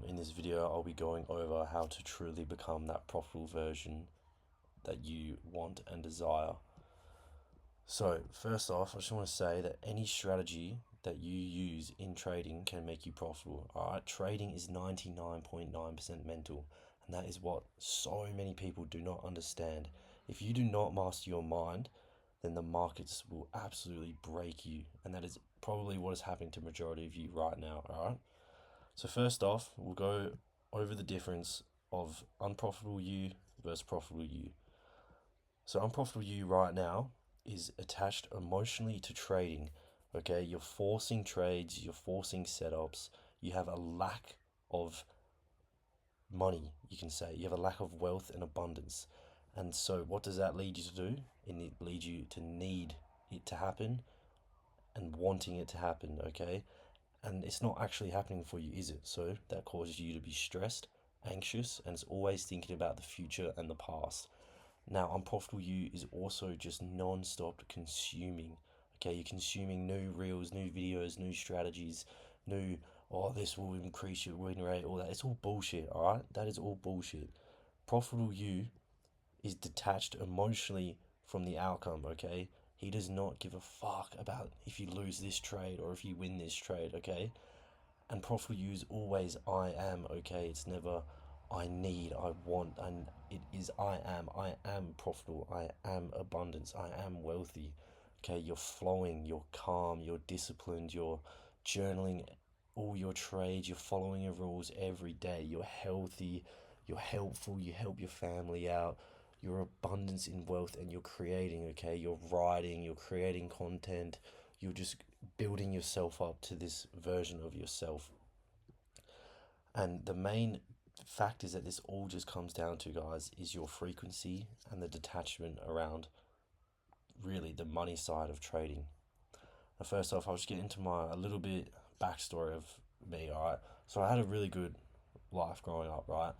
In this video, I'll be going over how to truly become that profitable version that you want and desire. So, first off, I just want to say that any strategy that you use in trading can make you profitable. Alright, trading is 99.9% mental, and that is what so many people do not understand. If you do not master your mind, then the markets will absolutely break you, and that is probably what is happening to the majority of you right now. Alright. So first off, we'll go over the difference of unprofitable you versus profitable you. So unprofitable you right now is attached emotionally to trading. Okay, you're forcing trades, you're forcing setups, you have a lack of money, you can say. You have a lack of wealth and abundance. And so what does that lead you to do? It leads you to need it to happen and wanting it to happen, okay? And it's not actually happening for you, is it? So that causes you to be stressed, anxious, and it's always thinking about the future and the past. Now, unprofitable you is also just non-stop consuming. Okay, you're consuming new reels, new videos, new strategies, new, oh, this will increase your win rate, all that. It's all bullshit, all right? That is all bullshit. Profitable you is detached emotionally from the outcome, okay? He does not give a fuck about if you lose this trade or if you win this trade, okay? And profitable you is always I am, okay? It's never I need, I want, and it is I am profitable, I am abundance, I am wealthy. Okay, you're flowing, you're calm, you're disciplined, you're journaling all your trades, you're following your rules every day, you're healthy, you're helpful, you help your family out, you're abundance in wealth and you're creating, okay? You're writing, you're creating content, you're just building yourself up to this version of yourself. And the main fact is that this all just comes down to, guys, is your frequency and the detachment around really the money side of trading. Now, first off, I'll just get into a little bit backstory of me, alright? So I had a really good life growing up, right?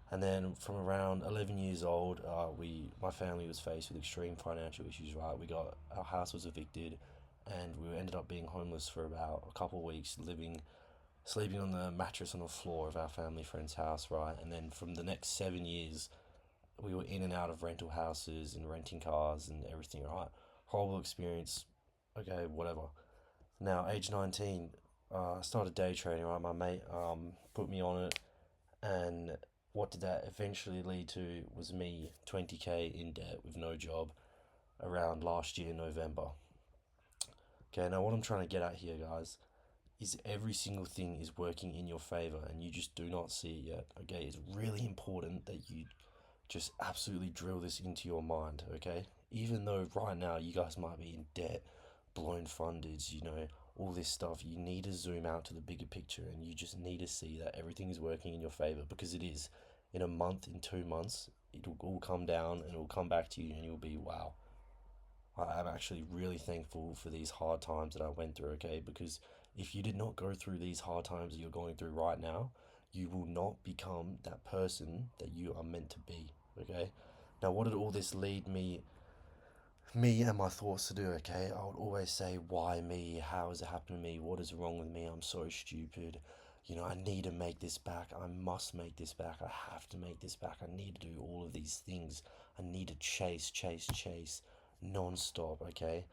And then from around 11 years old, my family was faced with extreme financial issues, right? Our house was evicted and we ended up being homeless for about a couple of weeks, sleeping on the mattress on the floor of our family friend's house, right? And then from the next 7 years, we were in and out of rental houses and renting cars and everything, right? Horrible experience. Okay, whatever. Now, age 19, I started day trading, right? My mate put me on it, and what did that eventually lead to was me 20K in debt with no job around last year, November. Okay, now what I'm trying to get at here, guys, is every single thing is working in your favor and you just do not see it yet. Okay, it's really important that you just absolutely drill this into your mind. Okay, even though right now you guys might be in debt, blown fundeds, all this stuff, you need to zoom out to the bigger picture and you just need to see that everything is working in your favor, because it is. In a month, in 2 months, it'll all come down and it'll come back to you and you'll be, wow, I'm actually really thankful for these hard times that I went through, okay? Because if you did not go through these hard times that you're going through right now, you will not become that person that you are meant to be, okay? Now, what did all this lead me and my thoughts to do, okay? I would always say, why me? How has it happened to me? What is wrong with me? I'm so stupid. I need to make this back. I must make this back. I have to make this back. I need to do all of these things. I need to chase non-stop, okay?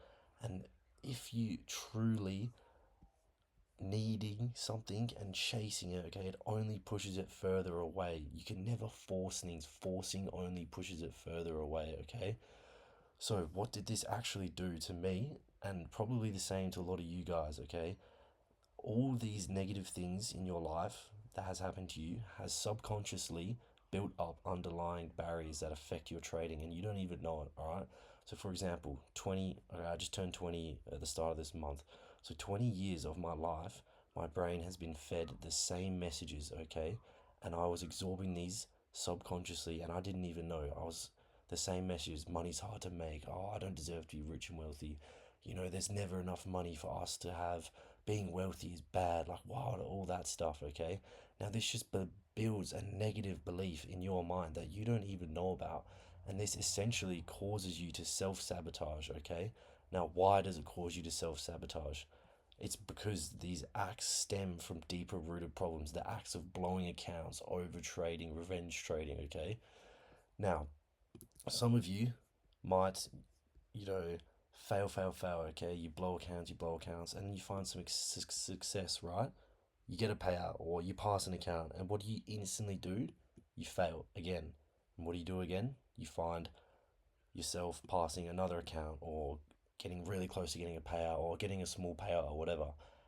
And if you truly needing something and chasing it, okay, it only pushes it further away. You can never force things. Forcing only pushes it further away, okay? So what did this actually do to me? And probably the same to a lot of you guys, okay? All these negative things in your life that has happened to you has subconsciously built up underlying barriers that affect your trading and you don't even know it, all right? So for example, I just turned 20 at the start of this month. So 20 years of my life, my brain has been fed the same messages, okay? And I was absorbing these subconsciously and I didn't even know. I was the same messages. Money's hard to make. Oh, I don't deserve to be rich and wealthy. There's never enough money for us to have. Being wealthy is bad. Like, wow, all that stuff, okay? Now, this just builds a negative belief in your mind that you don't even know about. And this essentially causes you to self sabotage, okay? Now, why does it cause you to self sabotage? It's because these acts stem from deeper rooted problems, the acts of blowing accounts, over trading, revenge trading, okay? Now, some of you might, you know, fail, okay? You blow accounts, and you find some success, right? You get a payout or you pass an account, and what do you instantly do? You fail again. And what do you do again? You find yourself passing another account or getting really close to getting a payout or getting a small payout or whatever.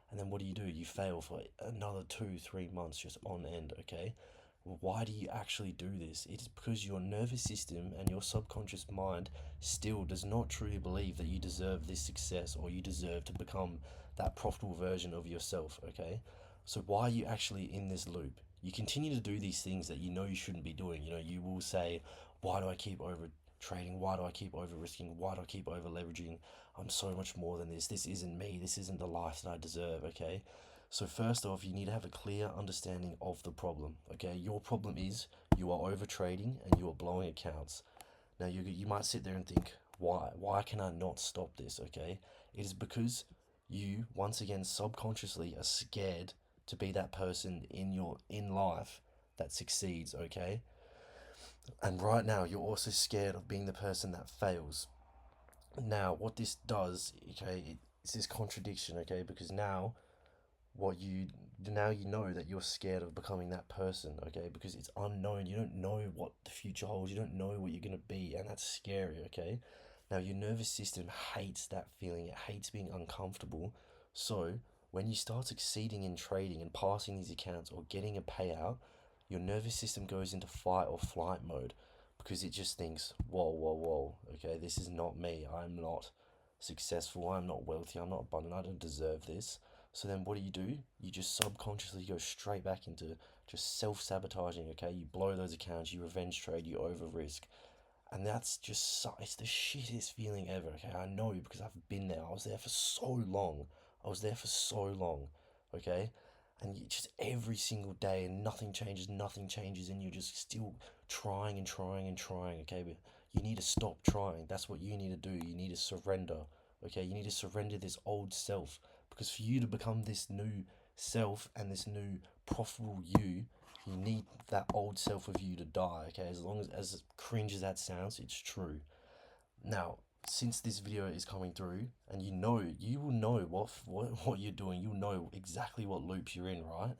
And then what do? You fail for another 2, 3 months just on end, okay? Well, why do you actually do this? It is because your nervous system and your subconscious mind still does not truly believe that you deserve this success or you deserve to become that profitable version of yourself, okay? So why are you actually in this loop? You continue to do these things that you know you shouldn't be doing. You know, you will say, why do I keep over trading? Why do I keep over risking? Why do I keep over leveraging? I'm so much more than this. This isn't me. This isn't the life that I deserve, okay? So first off, you need to have a clear understanding of the problem, okay? Your problem is you are over trading and you are blowing accounts. Now you might sit there and think, why? Why can I not stop this, okay? It is because you, once again, subconsciously are scared to be that person in life that succeeds, okay? And right now, you're also scared of being the person that fails. Now, what this does, okay, it's this contradiction, okay, because what you now you know that you're scared of becoming that person, okay, because it's unknown. You don't know what the future holds. You don't know what you're gonna be, and that's scary, okay. Now, your nervous system hates that feeling. It hates being uncomfortable. So, when you start succeeding in trading and passing these accounts or getting a payout, your nervous system goes into fight or flight mode because it just thinks, whoa, okay, this is not me. I'm not successful. I'm not wealthy. I'm not abundant. I don't deserve this. So then what do? You just subconsciously go straight back into just self-sabotaging, okay? You blow those accounts, you revenge trade, you over risk. And that's just, it's the shittest feeling ever, okay? I know because I've been there. I was there for so long. I was there for so long, okay? And you just every single day and nothing changes, and you're just still trying and trying and trying, okay? But you need to stop trying. That's what you need to do. You need to surrender, okay? You need to surrender this old self because for you to become this new self and this new profitable you need that old self of you to die, okay? As cringe as that sounds, it's true. Now, since this video is coming through, and you will know what you're doing, you'll know exactly what loops you're in, right?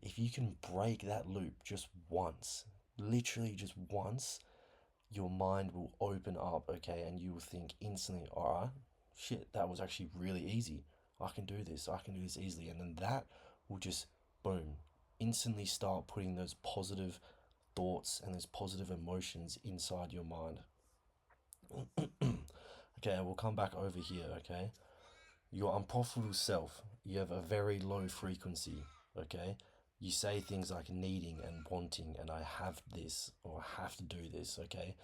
If you can break that loop just once, literally just once, your mind will open up, okay, and you will think instantly, all right, shit, that was actually really easy. I can do this easily, and then that will just boom, instantly start putting those positive thoughts and those positive emotions inside your mind. Okay, we'll come back over here, okay? Your unprofitable self, you have a very low frequency, okay? You say things like needing and wanting, and I have this, or I have to do this, okay?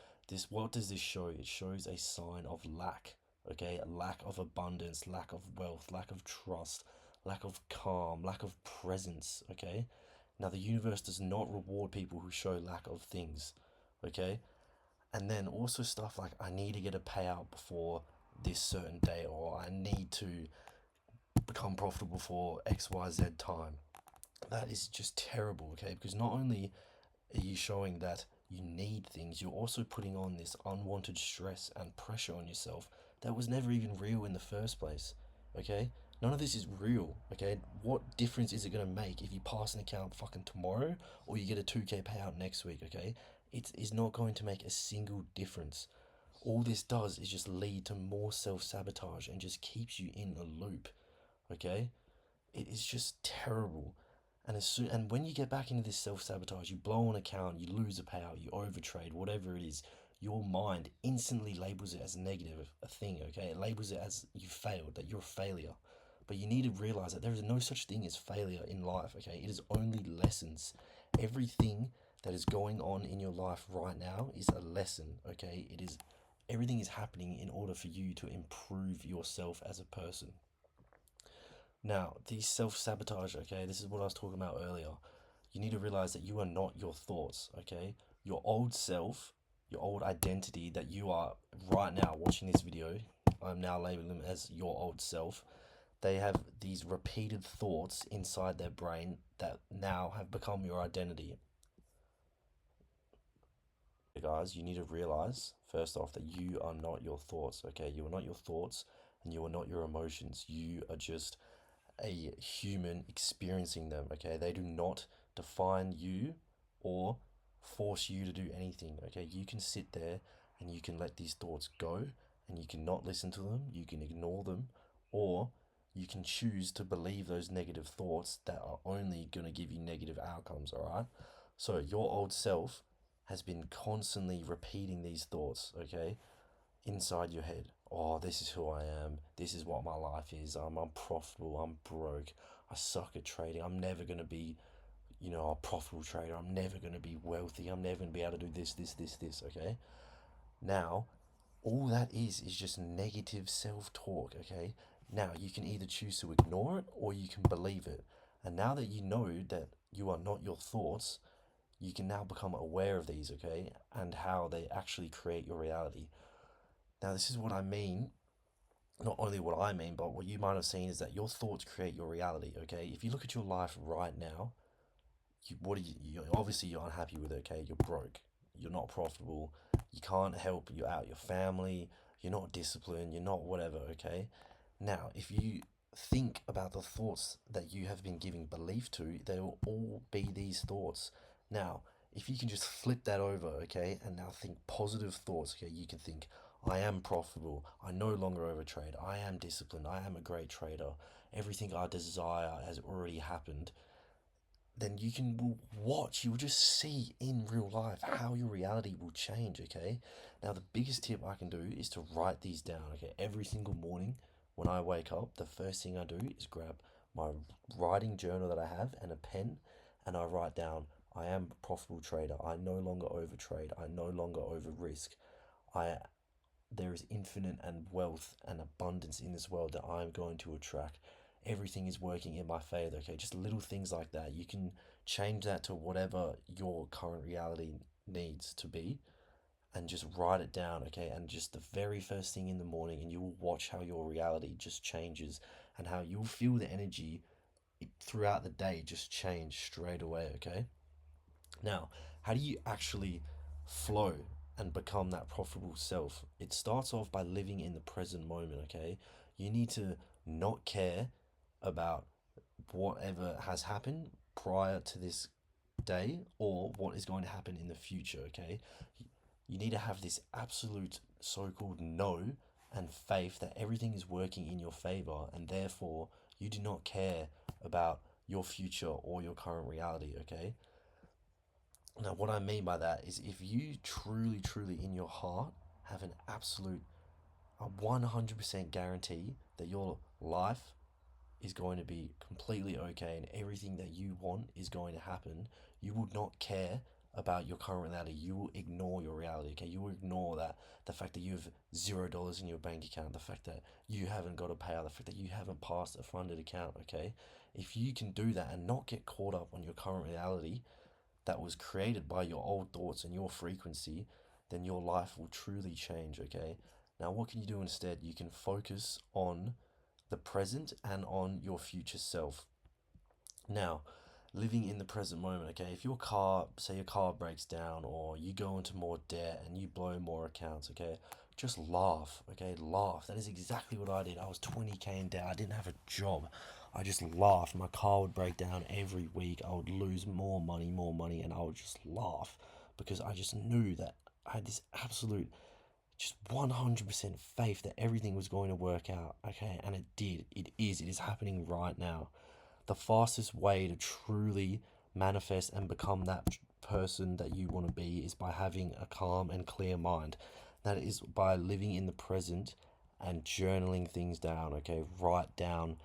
What does this show? It shows a sign of lack, okay? A lack of abundance, lack of wealth, lack of trust, lack of calm, lack of presence, okay? Now, the universe does not reward people who show lack of things, okay? And then also stuff like I need to get a payout before this certain day, or I need to become profitable for XYZ time. That is just terrible, okay? Because not only are you showing that you need things, you're also putting on this unwanted stress and pressure on yourself that was never even real in the first place, okay? None of this is real, okay? What difference is it going to make if you pass an account fucking tomorrow or you get a 2K payout next week, okay? It is not going to make a single difference. All this does is just lead to more self-sabotage and just keeps you in a loop, okay? It is just terrible. And when you get back into this self-sabotage, you blow an account, you lose a payout, you overtrade, whatever it is, your mind instantly labels it as negative, a thing, okay? It labels it as you failed, that you're a failure. But you need to realize that there is no such thing as failure in life, okay? It is only lessons. Everything that is going on in your life right now is a lesson, okay? Everything is happening in order for you to improve yourself as a person. Now, the self-sabotage, okay, this is what I was talking about earlier. You need to realize that you are not your thoughts, okay? Your old self, your old identity that you are right now watching this video, I'm now labeling them as your old self. they have these repeated thoughts inside their brain that now have become your identity. Guys, you need to realize first off that you are not your thoughts, okay? You are not your thoughts and you are not your emotions. You are just a human experiencing them, okay? They do not define you or force you to do anything, okay? You can sit there and you can let these thoughts go and you can not listen to them, you can ignore them, or you can choose to believe those negative thoughts that are only going to give you negative outcomes, all right? So your old self has been constantly repeating these thoughts, okay? Inside your head. Oh, this is who I am. This is what my life is. I'm unprofitable. I'm broke. I suck at trading. I'm never going to be, a profitable trader. I'm never going to be wealthy. I'm never going to be able to do this, okay? Now, all that is just negative self talk, okay? Now, you can either choose to ignore it or you can believe it. And now that you know that you are not your thoughts, you can now become aware of these, okay? And how they actually create your reality. Now, this is what I mean. Not only what I mean, but what you might have seen is that your thoughts create your reality, okay? If you look at your life right now, obviously you're unhappy with it, okay? You're broke. You're not profitable. You can't help you out your family. You're not disciplined. You're not whatever, okay? Now, if you think about the thoughts that you have been giving belief to, they will all be these thoughts. Now, if you can just flip that over, okay, and now think positive thoughts, okay, you can think, I am profitable. I no longer overtrade. I am disciplined. I am a great trader. Everything I desire has already happened. Then you can watch, you will just see in real life how your reality will change, okay? Now, the biggest tip I can do is to write these down, okay? Every single morning when I wake up, the first thing I do is grab my writing journal that I have and a pen, and I write down, I am a profitable trader. I no longer overtrade. I no longer over risk. I There is infinite and wealth and abundance in this world that I'm going to attract. Everything is working in my favor, okay? Just little things like that. You can change that to whatever your current reality needs to be and just write it down, okay? And just the very first thing in the morning, and you will watch how your reality just changes and how you'll feel the energy throughout the day just change straight away, okay? Now, how do you actually flow and become that profitable self? It starts off by living in the present moment, okay? You need to not care about whatever has happened prior to this day or what is going to happen in the future, okay? You need to have this absolute so called know and faith that everything is working in your favor and therefore you do not care about your future or your current reality, okay? Now, what I mean by that is if you truly, truly in your heart have an absolute, a 100% guarantee that your life is going to be completely okay and everything that you want is going to happen, you will not care about your current reality. You will ignore your reality, okay? You will ignore that, the fact that you have $0 in your bank account, the fact that you haven't got a payout, the fact that you haven't passed a funded account, okay? If you can do that and not get caught up on your current reality, that was created by your old thoughts and your frequency, then your life will truly change, okay? Now, what can you do instead? You can focus on the present and on your future self. Now, living in the present moment, okay? If say your car breaks down or you go into more debt and you blow more accounts, okay? Just laugh, okay? Laugh. That is exactly what I did. I was 20K in debt. I didn't have a job. I just laughed. My car would break down every week. I would lose more money, and I would just laugh because I just knew that I had this absolute, just 100% faith that everything was going to work out, okay? And it did. It is. It is happening right now. The fastest way to truly manifest and become that person that you want to be is by having a calm and clear mind. That is by living in the present and journaling things down, okay? Write down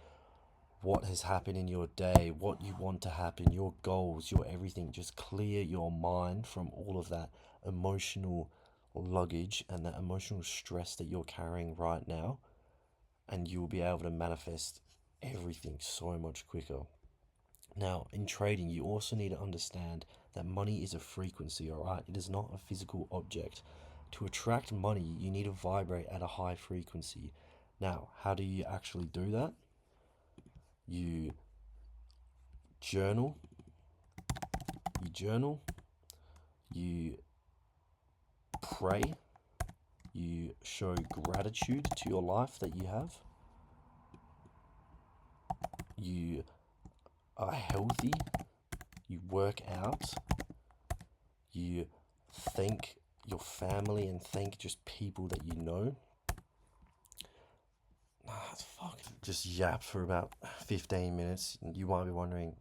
what has happened in your day, what you want to happen, your goals, your everything. Just clear your mind from all of that emotional luggage and that emotional stress that you're carrying right now, and you will be able to manifest everything so much quicker. Now, in trading, you also need to understand that money is a frequency, all right? It is not a physical object. To attract money, you need to vibrate at a high frequency. Now, how do you actually do that? You journal, you you pray, you show gratitude to your life that you have, you are healthy, you work out, you thank your family and thank just people that you know. Fuck. Just yapped for about 15 minutes. You might be wondering,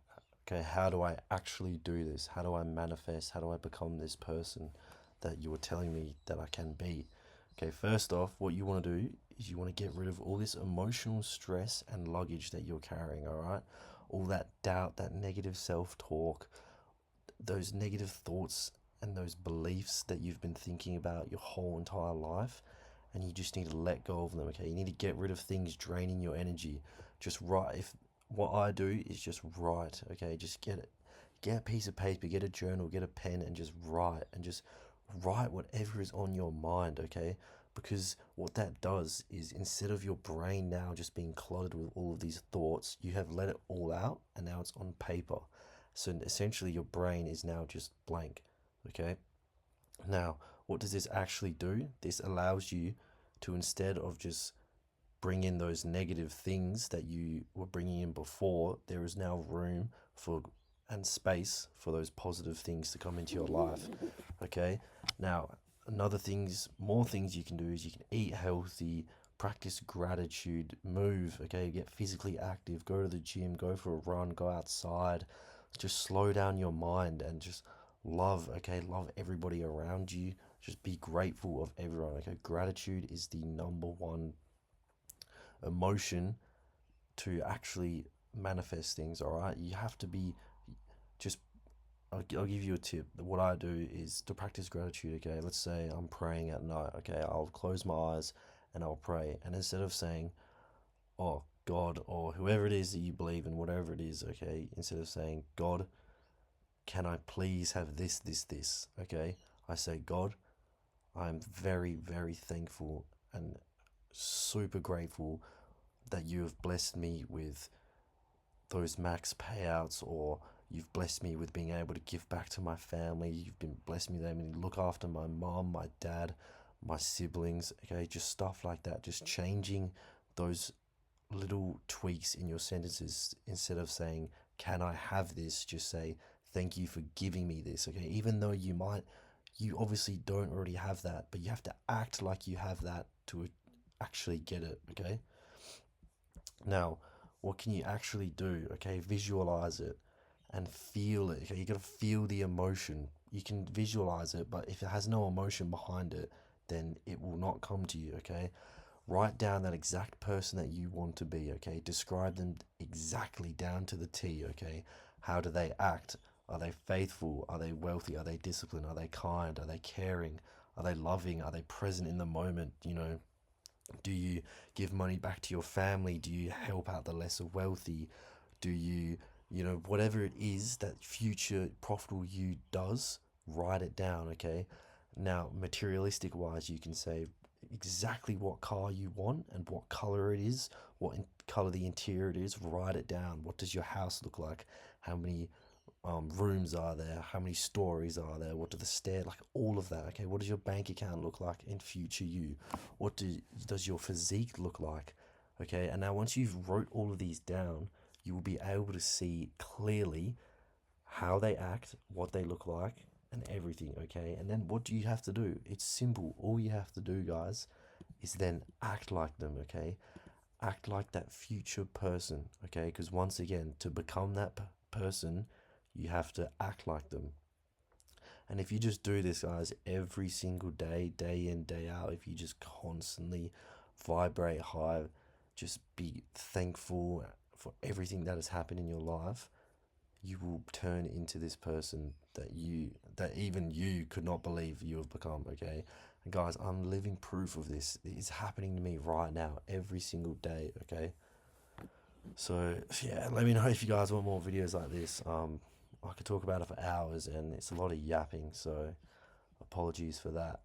okay, how do I actually do this? How do I manifest? How do I become this person that you were telling me that I can be? Okay, first off, what you want to do is you want to get rid of all this emotional stress and luggage that you're carrying, all right? All that doubt, that negative self talk, those negative thoughts and those beliefs that you've been thinking about your whole entire life, and you just need to let go of them. Okay, you need to get rid of things draining your energy. Just write. If what I do is just write. Okay, just get a piece of paper, get a journal, get a pen, and just write whatever is on your mind. Okay, because what that does is, instead of your brain now just being cluttered with all of these thoughts, you have let it all out and now it's on paper. So essentially your brain is now just blank. Okay, now what does this actually do? This allows you to, instead of just bring in those negative things that you were bringing in before, there is now room for and space for those positive things to come into your life. Okay, now more things you can do is you can eat healthy, practice gratitude, move. Okay, get physically active, go to the gym, go for a run, go outside, just slow down your mind and just love. Okay, love everybody around you. Just be grateful of everyone. Okay, gratitude is the number one emotion to actually manifest things. All right, you have to be just. I'll give you a tip. What I do is to practice gratitude. Okay, let's say I'm praying at night. Okay, I'll close my eyes and I'll pray, and instead of saying, "Oh God," or whoever it is that you believe in, whatever it is, okay, instead of saying, "God, can I please have this?" Okay, I say, "God, I'm very, very thankful and super grateful that you have blessed me with those max payouts, or you've blessed me with being able to give back to my family. You've been blessed me with able to look after my mom, my dad, my siblings." Okay, just stuff like that. Just changing those little tweaks in your sentences. Instead of saying, "Can I have this?" just say, "Thank you for giving me this." Okay, even though you obviously don't already have that, but you have to act like you have that to actually get it. Okay, now what can you actually do? Okay, visualize it and feel it. Okay, you gotta feel the emotion. You can visualize it, but if it has no emotion behind it, then it will not come to you. Okay, write down that exact person that you want to be. Okay, describe them exactly down to the T. Okay, how do they act? Are they faithful? Are they wealthy? Are they disciplined? Are they kind? Are they caring? Are they loving? Are they present in the moment? Do you give money back to your family? Do you help out the lesser wealthy? Do you, whatever it is that future profitable you does, write it down. Okay, now materialistic wise, you can say exactly what car you want and what color it is, color the interior it is. Write it down. What does your house look like? How many rooms are there? How many stories are there? What do the stair like? All of that. Okay, what does your bank account look like in future you? Does your physique look like? Okay, and now once you've wrote all of these down, you will be able to see clearly how they act, what they look like, and everything. Okay, and then what do you have to do? It's simple. All you have to do, guys, is then act like them. Okay, act like that future person. Okay, because once again, to become that person, you have to act like them. And if you just do this, guys, every single day, day in, day out, if you just constantly vibrate high, just be thankful for everything that has happened in your life, you will turn into this person that even you could not believe you have become. Okay, and guys, I'm living proof of this. It's happening to me right now, every single day. Okay, so yeah, let me know if you guys want more videos like this. I could talk about it for hours, and it's a lot of yapping, so apologies for that.